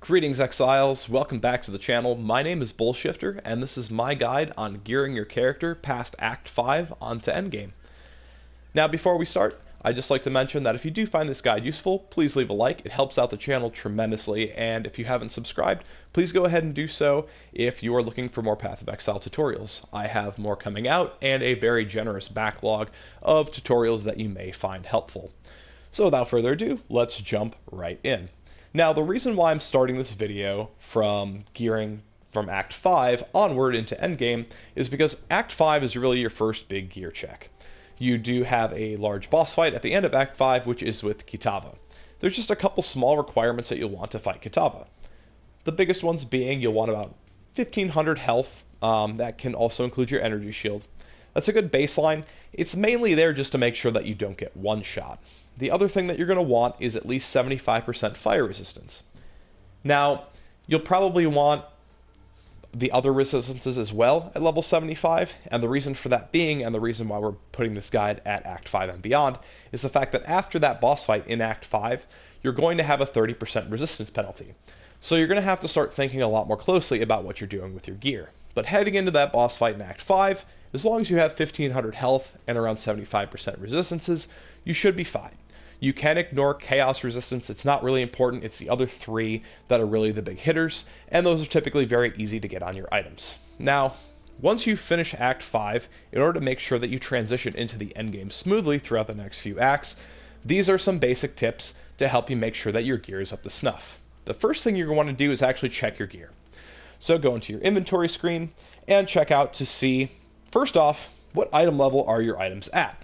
Greetings Exiles, welcome back to the channel. My name is BullShifter, and this is my guide on gearing your character past Act 5 onto Endgame. Now before we start, I'd just like to mention that if you do find this guide useful, please leave a like. It helps out the channel tremendously, and if you haven't subscribed, please go ahead and do so if you are looking for more Path of Exile tutorials. I have more coming out, and a very generous backlog of tutorials that you may find helpful. So without further ado, let's jump right in. Now, the reason why I'm starting this video from gearing from Act 5 onward into Endgame is because Act 5 is really your first big gear check. You do have a large boss fight at the end of Act 5, which is with Kitava. There's just a couple small requirements that you'll want to fight Kitava. The biggest ones being you'll want about 1500 health. That can also include your energy shield. That's a good baseline. It's mainly there just to make sure that you don't get one shot. The other thing that you're going to want is at least 75% fire resistance. Now, you'll probably want the other resistances as well at level 75, and the reason for that being, and the reason why we're putting this guide at Act 5 and beyond, is the fact that after that boss fight in Act 5, you're going to have a 30% resistance penalty. So you're going to have to start thinking a lot more closely about what you're doing with your gear. But heading into that boss fight in Act 5, as long as you have 1500 health and around 75% resistances, you should be fine. You can ignore chaos resistance. It's not really important. It's the other three that are really the big hitters, and those are typically very easy to get on your items. Now, once you finish Act 5, in order to make sure that you transition into the endgame smoothly throughout the next few acts, these are some basic tips to help you make sure that your gear is up to snuff. The first thing you're going to want to do is actually check your gear. So go into your inventory screen and check out to see, first off, what item level are your items at.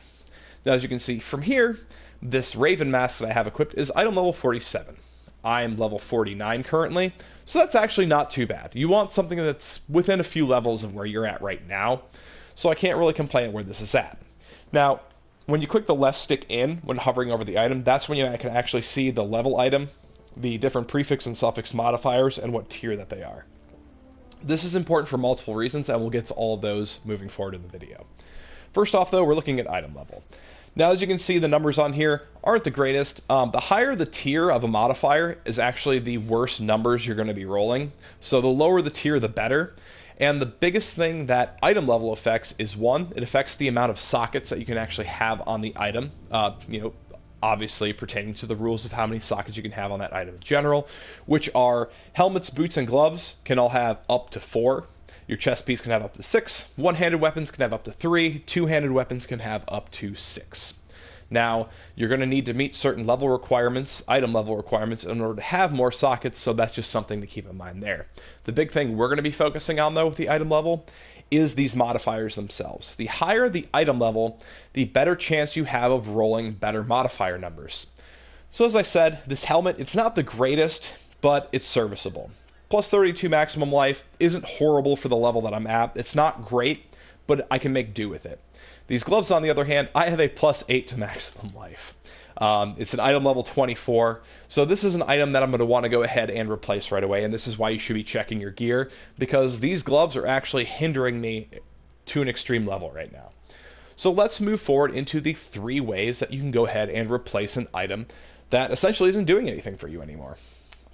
Now, as you can see from here, this Raven mask that I have equipped is item level 47. I'm level 49 currently, so that's actually not too bad. You want something that's within a few levels of where you're at right now, so I can't really complain where this is at. Now, when you click the left stick in when hovering over the item, that's when you can actually see the level item, the different prefix and suffix modifiers, and what tier that they are. This is important for multiple reasons, and we'll get to all of those moving forward in the video. First off, though, we're looking at item level. Now, as you can see, the numbers on here aren't the greatest. The higher the tier of a modifier is actually the worst numbers you're going to be rolling. So the lower the tier, the better. And the biggest thing that item level affects is, one, it affects the amount of sockets that you can actually have on the item. Obviously pertaining to the rules of how many sockets you can have on that item in general, which are helmets, boots, and gloves can all have up to 4. Your chest piece can have up to 6. One-handed weapons can have up to 3. Two-handed weapons can have up to 6. Now, you're going to need to meet certain level requirements, item level requirements, in order to have more sockets, so that's just something to keep in mind there. The big thing we're going to be focusing on, though, with the item level is these modifiers themselves. The higher the item level, the better chance you have of rolling better modifier numbers. So as I said, this helmet, it's not the greatest, but it's serviceable. Plus 32 maximum life isn't horrible for the level that I'm at. It's not great, but I can make do with it. These gloves, on the other hand, I have a plus 8 to maximum life. It's an item level 24, so this is an item that I'm going to want to go ahead and replace right away, and this is why you should be checking your gear, because these gloves are actually hindering me to an extreme level right now. So let's move forward into the 3 ways that you can go ahead and replace an item that essentially isn't doing anything for you anymore.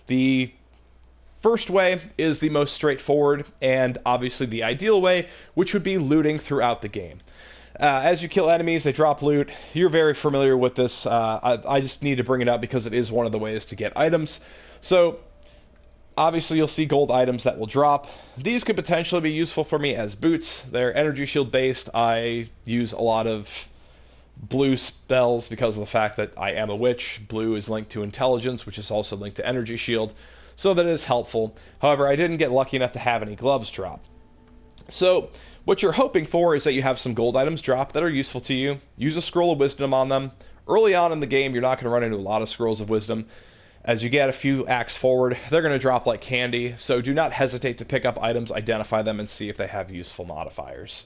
The first way is the most straightforward and obviously the ideal way, which would be looting throughout the game. As you kill enemies, they drop loot. You're very familiar with this. I just need to bring it up because it is one of the ways to get items. So obviously you'll see gold items that will drop. These could potentially be useful for me as boots. They're energy shield based. I use a lot of blue spells because of the fact that I am a witch. Blue is linked to intelligence, which is also linked to energy shield. So that is helpful. However, I didn't get lucky enough to have any gloves drop. So what you're hoping for is that you have some gold items drop that are useful to you. Use a scroll of wisdom on them. Early on in the game, you're not going to run into a lot of scrolls of wisdom. As you get a few acts forward, they're going to drop like candy. So do not hesitate to pick up items, identify them, and see if they have useful modifiers.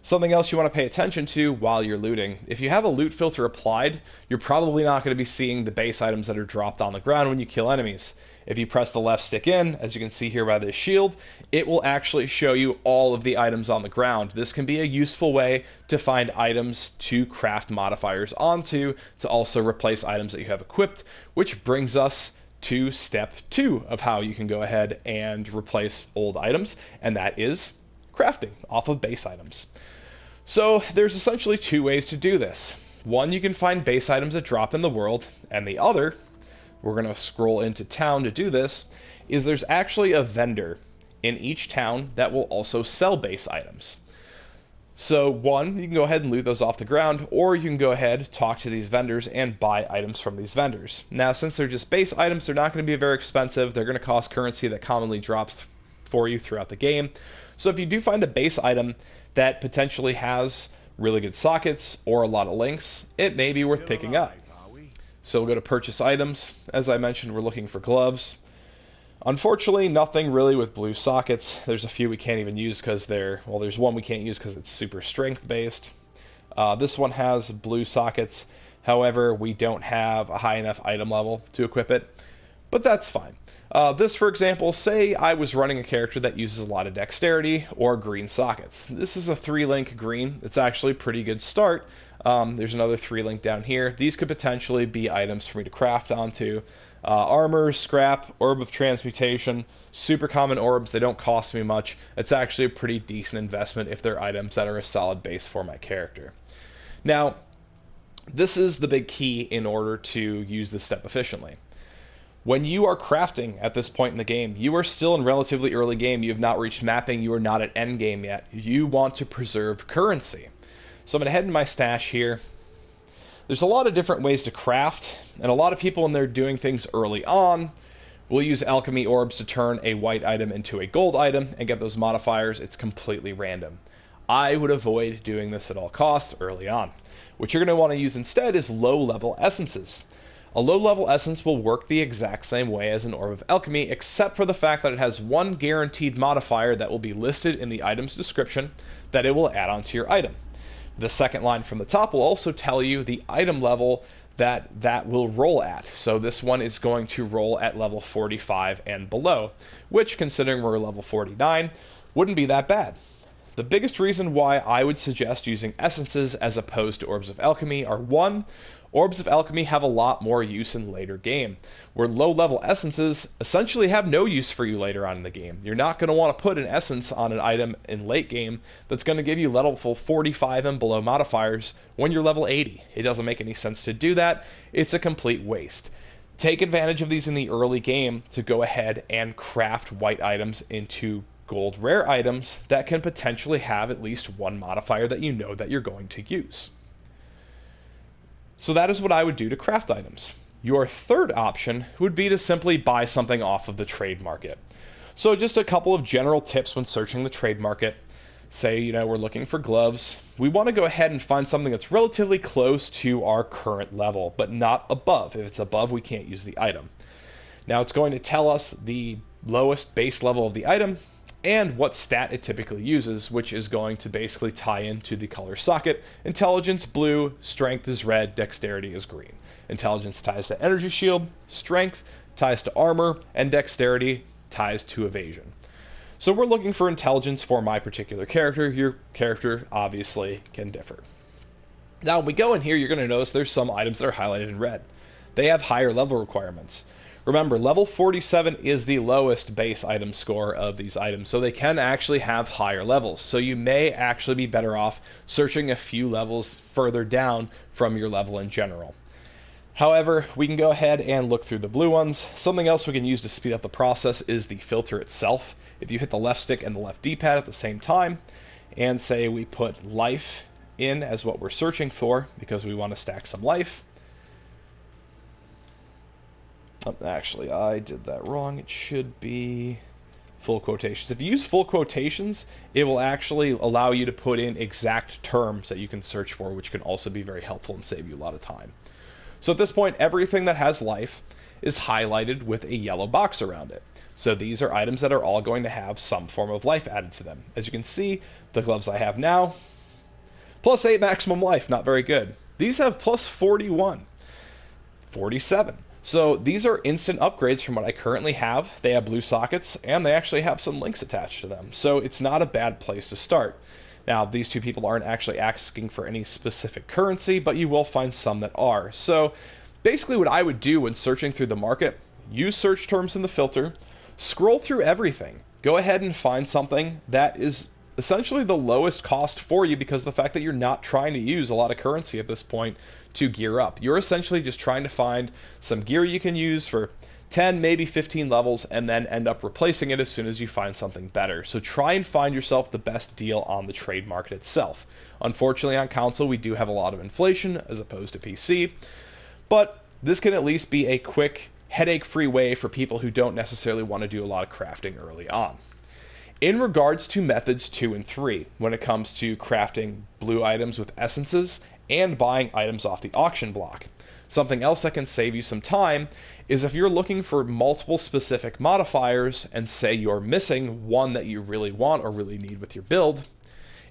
Something else you want to pay attention to while you're looting. If you have a loot filter applied, you're probably not going to be seeing the base items that are dropped on the ground when you kill enemies. If you press the left stick in, as you can see here by this shield, it will actually show you all of the items on the ground. This can be a useful way to find items to craft modifiers onto, to also replace items that you have equipped, which brings us to step 2 of how you can go ahead and replace old items, and that is crafting off of base items. So there's essentially 2 ways to do this. One, you can find base items that drop in the world, and the other, we're going to scroll into town to do this, is there's actually a vendor in each town that will also sell base items. So one, you can go ahead and loot those off the ground, or you can go ahead, talk to these vendors, and buy items from these vendors. Now, since they're just base items, they're not going to be very expensive. They're going to cost currency that commonly drops for you throughout the game. So if you do find a base item that potentially has really good sockets or a lot of links, it may be worth picking up. So we'll go to purchase items. As I mentioned, we're looking for gloves. Unfortunately, nothing really with blue sockets. There's a few we can't even use because there's one we can't use because it's super strength based. This one has blue sockets. However, we don't have a high enough item level to equip it, but that's fine. This, for example, say I was running a character that uses a lot of dexterity or green sockets. This is a 3-link green. It's actually a pretty good start. There's another 3-link down here. These could potentially be items for me to craft onto. Armor, scrap, orb of transmutation, super common orbs. They don't cost me much. It's actually a pretty decent investment if they're items that are a solid base for my character. Now, this is the big key in order to use this step efficiently. When you are crafting at this point in the game, you are still in relatively early game. You have not reached mapping. You are not at endgame yet. You want to preserve currency. So I'm going to head in my stash here. There's a lot of different ways to craft, and a lot of people when they're doing things early on will use alchemy orbs to turn a white item into a gold item and get those modifiers. It's completely random. I would avoid doing this at all costs early on. What you're going to want to use instead is low-level essences. A low-level essence will work the exact same way as an orb of alchemy, except for the fact that it has one guaranteed modifier that will be listed in the item's description that it will add onto your item. The second line from the top will also tell you the item level that will roll at. So this one is going to roll at level 45 and below, which, considering we're level 49, wouldn't be that bad. The biggest reason why I would suggest using essences as opposed to orbs of alchemy are: one, orbs of alchemy have a lot more use in later game, where low-level essences essentially have no use for you later on in the game. You're not going to want to put an essence on an item in late game that's going to give you level 45 and below modifiers when you're level 80. It doesn't make any sense to do that. It's a complete waste. Take advantage of these in the early game to go ahead and craft white items into gold rare items that can potentially have at least one modifier that you know that you're going to use. So that is what I would do to craft items. Your third option would be to simply buy something off of the trade market. So just a couple of general tips when searching the trade market. Say, we're looking for gloves. We want to go ahead and find something that's relatively close to our current level, but not above. If it's above, we can't use the item. Now it's going to tell us the lowest base level of the item and what stat it typically uses, which is going to basically tie into the color socket. Intelligence blue, strength is red, dexterity is green. Intelligence ties to energy shield, strength ties to armor, and dexterity ties to evasion. So we're looking for intelligence for my particular character. Your character obviously can differ. Now when we go in here, you're going to notice there's some items that are highlighted in red. They have higher level requirements. Remember, level 47 is the lowest base item score of these items, so they can actually have higher levels. So you may actually be better off searching a few levels further down from your level in general. However, we can go ahead and look through the blue ones. Something else we can use to speed up the process is the filter itself. If you hit the left stick and the left D-pad at the same time, and say we put life in as what we're searching for, because we want to stack some life. Actually, I did that wrong. It should be full quotations. If you use full quotations, it will actually allow you to put in exact terms that you can search for, which can also be very helpful and save you a lot of time. So at this point, everything that has life is highlighted with a yellow box around it. So these are items that are all going to have some form of life added to them. As you can see, the gloves I have now, plus 8 maximum life, not very good. These have plus 41, 47. So these are instant upgrades from what I currently have. They have blue sockets, and they actually have some links attached to them. So it's not a bad place to start. Now, these two people aren't actually asking for any specific currency, but you will find some that are. So basically what I would do when searching through the market, use search terms in the filter, scroll through everything. Go ahead and find something that is essentially the lowest cost for you, because of the fact that you're not trying to use a lot of currency at this point to gear up. You're essentially just trying to find some gear you can use for 10, maybe 15 levels, and then end up replacing it as soon as you find something better. So try and find yourself the best deal on the trade market itself. Unfortunately, on console, we do have a lot of inflation as opposed to PC, but this can at least be a quick, headache-free way for people who don't necessarily want to do a lot of crafting early on. In regards to methods 2 and 3, when it comes to crafting blue items with essences and buying items off the auction block, something else that can save you some time is if you're looking for multiple specific modifiers and say you're missing one that you really want or really need with your build,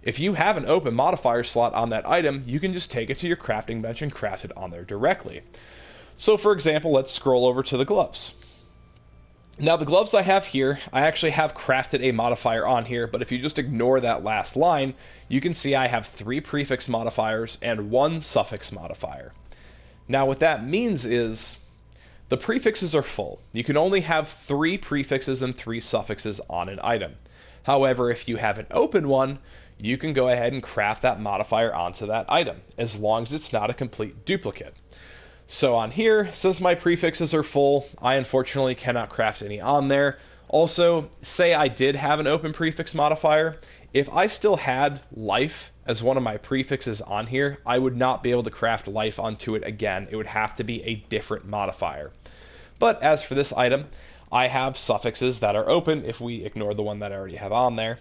if you have an open modifier slot on that item, you can just take it to your crafting bench and craft it on there directly. So for example, let's scroll over to the gloves. Now the gloves I have here, I actually have crafted a modifier on here, but if you just ignore that last line, you can see I have 3 prefix modifiers and 1 suffix modifier. Now what that means is the prefixes are full. You can only have 3 prefixes and 3 suffixes on an item. However, if you have an open one, you can go ahead and craft that modifier onto that item, as long as it's not a complete duplicate. So on here, since my prefixes are full, I unfortunately cannot craft any on there. Also, say I did have an open prefix modifier, if I still had life as one of my prefixes on here, I would not be able to craft life onto it again. It would have to be a different modifier. But as for this item, I have suffixes that are open if we ignore the one that I already have on there.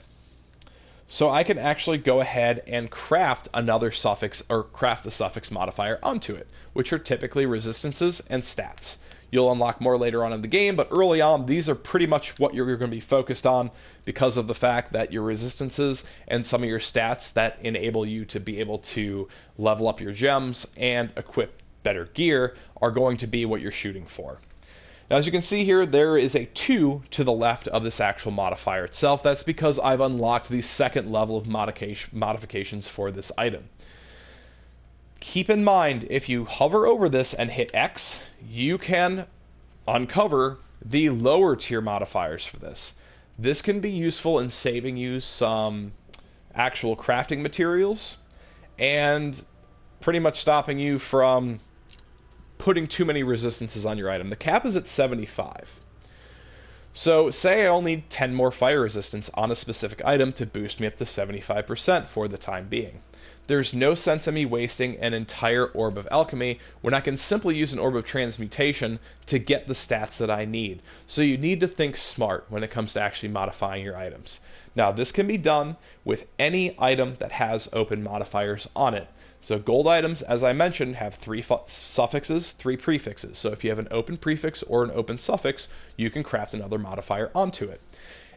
So I can actually go ahead and craft another suffix, or craft the suffix modifier onto it, which are typically resistances and stats. You'll unlock more later on in the game, but early on, these are pretty much what you're going to be focused on, because of the fact that your resistances and some of your stats that enable you to be able to level up your gems and equip better gear are going to be what you're shooting for. Now, as you can see here, there is a 2 to the left of this actual modifier itself. That's because I've unlocked the second level of modifications for this item. Keep in mind, if you hover over this and hit X, you can uncover the lower tier modifiers for this. This can be useful in saving you some actual crafting materials and pretty much stopping you from putting too many resistances on your item. The cap is at 75. So say I only need 10 more fire resistance on a specific item to boost me up to 75% for the time being. There's no sense in me wasting an entire Orb of Alchemy when I can simply use an Orb of Transmutation to get the stats that I need. So you need to think smart when it comes to actually modifying your items. Now this can be done with any item that has open modifiers on it. So gold items, as I mentioned, have 3 suffixes, 3 prefixes. So if you have an open prefix or an open suffix, you can craft another modifier onto it.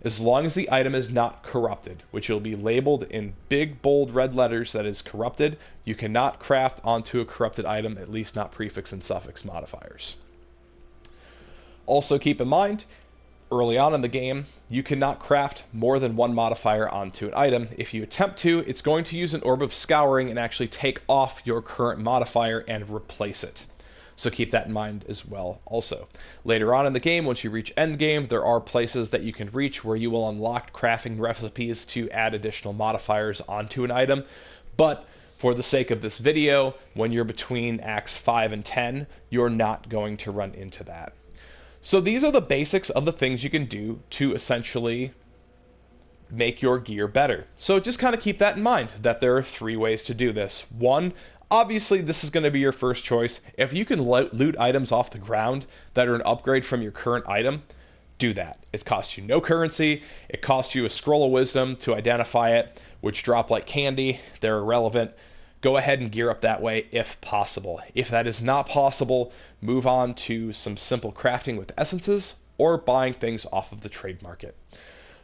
As long as the item is not corrupted, which will be labeled in big, bold red letters that is corrupted, you cannot craft onto a corrupted item, at least not prefix and suffix modifiers. Also keep in mind, early on in the game, you cannot craft more than 1 modifier onto an item. If you attempt to, it's going to use an Orb of Scouring and actually take off your current modifier and replace it. So keep that in mind as well also. Later on in the game, once you reach Endgame, there are places that you can reach where you will unlock crafting recipes to add additional modifiers onto an item. But for the sake of this video, when you're between Acts 5 and 10, you're not going to run into that. So these are the basics of the things you can do to essentially make your gear better. So just kind of keep that in mind, that there are 3 ways to do this. 1, obviously this is going to be your first choice. If you can loot items off the ground that are an upgrade from your current item, do that. It costs you no currency. It costs you a scroll of wisdom to identify it, which drop like candy. They're irrelevant. Go ahead and gear up that way if possible. If that is not possible, move on to some simple crafting with essences or buying things off of the trade market.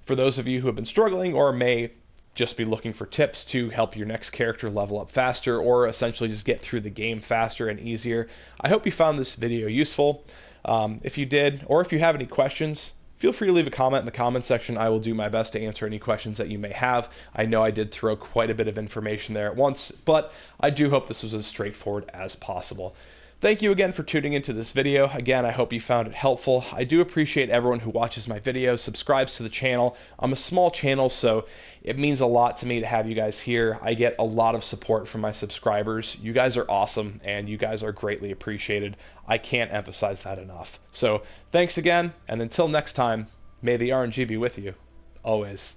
For those of you who have been struggling or may just be looking for tips to help your next character level up faster or essentially just get through the game faster and easier, I hope you found this video useful. If you did, or if you have any questions, feel free to leave a comment in the comment section. I will do my best to answer any questions that you may have. I know I did throw quite a bit of information there at once, but I do hope this was as straightforward as possible. Thank you again for tuning into this video. Again, I hope you found it helpful. I do appreciate everyone who watches my videos, subscribes to the channel. I'm a small channel, so it means a lot to me to have you guys here. I get a lot of support from my subscribers. You guys are awesome, and you guys are greatly appreciated. I can't emphasize that enough. So thanks again, and until next time, may the RNG be with you, always.